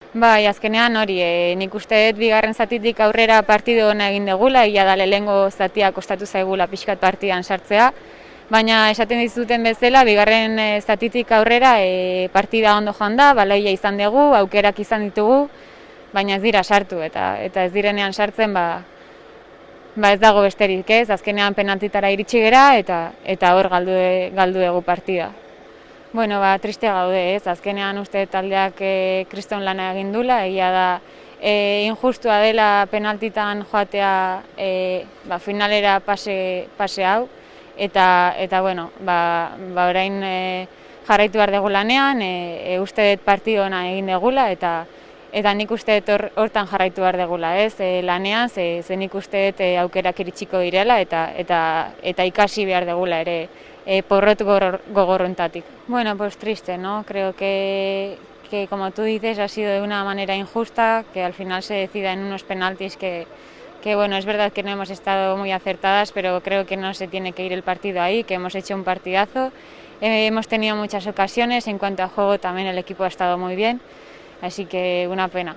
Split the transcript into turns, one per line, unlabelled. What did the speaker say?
Bai, azkenean hori, nik uste dut bigarren zatitik aurrera partido ona egin degula, ia da lehengo zatia kostatu zaigula pixkat partidan sartzea, baina esaten dizuten bezala, bigarren zatitik aurrera partida ondo joan da, baloia izan dugu, aukerak izan ditugu, baina ez dira sartu, eta ez direnean sartzen, ba ez dago besterik ez, azkenean penaltitara iritsi gera, eta hor galdu dugu partida. Bueno, triste gaude ez, azkenean uste taldeak kriston lana egin dula, egia da injustua dela penaltitan joatea finalera pase hau, eta bueno, orain jarraitu behar dugu lanean, uste dut partido ona egin degula, eta nik uste dut hortan jarraitu behar degula, ez, lanean, ze nik uste dut aukerak iritsiko direla, eta ikasi behar degula ere, porrot gogorrontatik. Bueno, pues triste, ¿no? Creo que como tú dices ha sido de una manera injusta, que al final se decida en unos penaltis que bueno, es verdad que no hemos estado muy acertadas, pero creo que no se tiene que ir el partido ahí, que hemos hecho un partidazo. Hemos tenido muchas ocasiones, en cuanto a juego también el equipo ha estado muy bien, así que una pena.